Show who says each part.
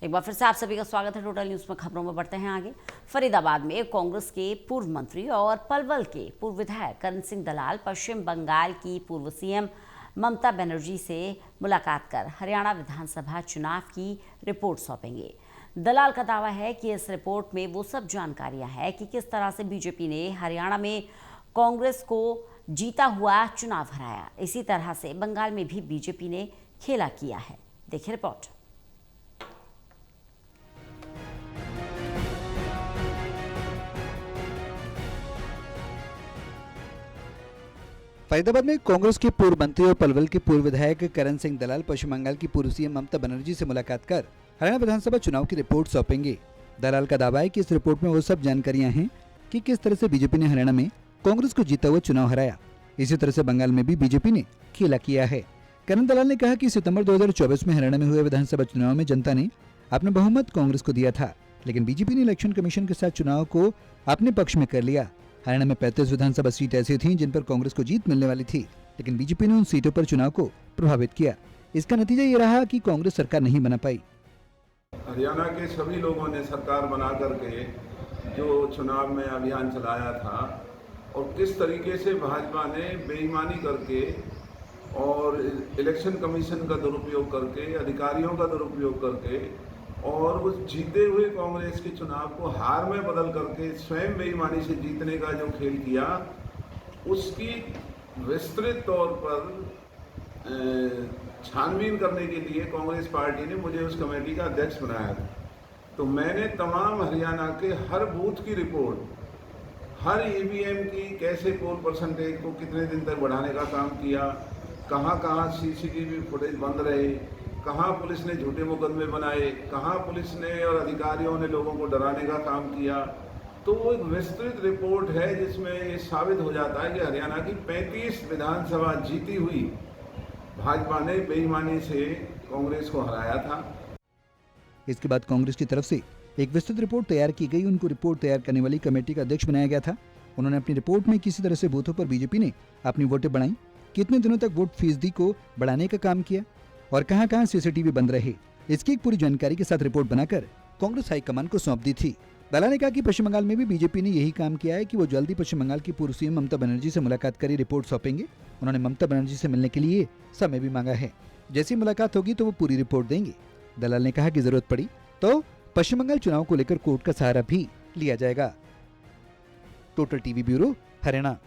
Speaker 1: एक बार फिर से आप सभी का स्वागत है टोटल न्यूज में। खबरों में बढ़ते हैं आगे। फरीदाबाद में कांग्रेस के पूर्व मंत्री और पलवल के पूर्व विधायक करण सिंह दलाल पश्चिम बंगाल की पूर्व सीएम ममता बनर्जी से मुलाकात कर हरियाणा विधानसभा चुनाव की रिपोर्ट सौंपेंगे। दलाल का दावा है कि इस रिपोर्ट में वो सब जानकारियां हैं कि किस तरह से बीजेपी ने हरियाणा में कांग्रेस को जीता हुआ चुनाव हराया। इसी तरह से बंगाल में भी बीजेपी ने खेला किया है। देखिए रिपोर्ट।
Speaker 2: फरीदाबाद में कांग्रेस के पूर्व मंत्री और पलवल के पूर्व विधायक करण सिंह दलाल पश्चिम बंगाल की पूर्व सीएम ममता बनर्जी से मुलाकात कर हरियाणा विधानसभा चुनाव की रिपोर्ट सौंपेंगे। दलाल का दावा है कि इस रिपोर्ट में वो सब जानकारियां हैं कि किस तरह से बीजेपी ने हरियाणा में कांग्रेस को जीता हुआ चुनाव हराया। इसी तरह से बंगाल में भी बीजेपी ने खेला किया है। करण दलाल ने कहा कि सितंबर 2024 में हरियाणा में हुए विधानसभा चुनाव में जनता ने अपना बहुमत कांग्रेस को दिया था, लेकिन बीजेपी ने इलेक्शन कमीशन के साथ चुनाव को अपने पक्ष में कर लिया। हरियाणा में 35 विधानसभा सीट ऐसी थीं जिन पर कांग्रेस को जीत मिलने वाली थी, लेकिन बीजेपी ने उन सीटों पर चुनाव को प्रभावित किया। इसका नतीजा ये रहा कि कांग्रेस सरकार नहीं बना पाई।
Speaker 3: हरियाणा के सभी लोगों ने सरकार बना करके जो चुनाव में अभियान चलाया था और किस तरीके से भाजपा ने बेईमानी करके और इलेक्शन कमीशन का दुरुपयोग करके, अधिकारियों का दुरुपयोग करके और उस जीते हुए कांग्रेस के चुनाव को हार में बदल करके स्वयं बेईमानी से जीतने का जो खेल किया, उसकी विस्तृत तौर पर छानबीन करने के लिए कांग्रेस पार्टी ने मुझे उस कमेटी का अध्यक्ष बनाया था। तो मैंने तमाम हरियाणा के हर बूथ की रिपोर्ट, हर ईवीएम की कैसे पोल परसेंटेज को कितने दिन तक बढ़ाने का काम किया, कहाँ कहाँ सीसीटीवी फुटेज बंद रहे, कहाँ पुलिस ने झूठे मुकदमे बनाए, कहाँ पुलिस ने और अधिकारियों ने लोगों को डराने का काम किया। तो वो एक विस्तृत रिपोर्ट है जिसमें ये साबित हो जाता है कि हरियाणा की 35 विधानसभा जीती हुई भाजपा ने बेईमानी से कांग्रेस को हराया था।
Speaker 2: इसके बाद कांग्रेस की तरफ से एक विस्तृत रिपोर्ट तैयार की गई। उनको रिपोर्ट तैयार करने वाली कमेटी का अध्यक्ष बनाया गया था। उन्होंने अपनी रिपोर्ट में किसी तरह से बूथों पर बीजेपी ने अपनी वोटें बढ़ाई, कितने दिनों तक वोट फीसदी को बढ़ाने का काम किया और कहां कहां सीसीटीवी बंद रहे, इसकी एक पूरी जानकारी के साथ रिपोर्ट बनाकर कांग्रेस हाईकमान को सौंप दी थी। दलाल ने कहा कि पश्चिम बंगाल में भी बीजेपी ने यही काम किया है कि वो जल्दी पश्चिम बंगाल की पूर्व सीएम ममता बनर्जी से मुलाकात कर रिपोर्ट सौंपेंगे। उन्होंने ममता बनर्जी से मिलने के लिए समय भी मांगा है। जैसी मुलाकात होगी तो वो पूरी रिपोर्ट देंगे। दलाल ने कहा कि जरूरत पड़ी तो पश्चिम बंगाल चुनाव को लेकर कोर्ट का सहारा भी लिया जाएगा। Total TV bureau, Haryana.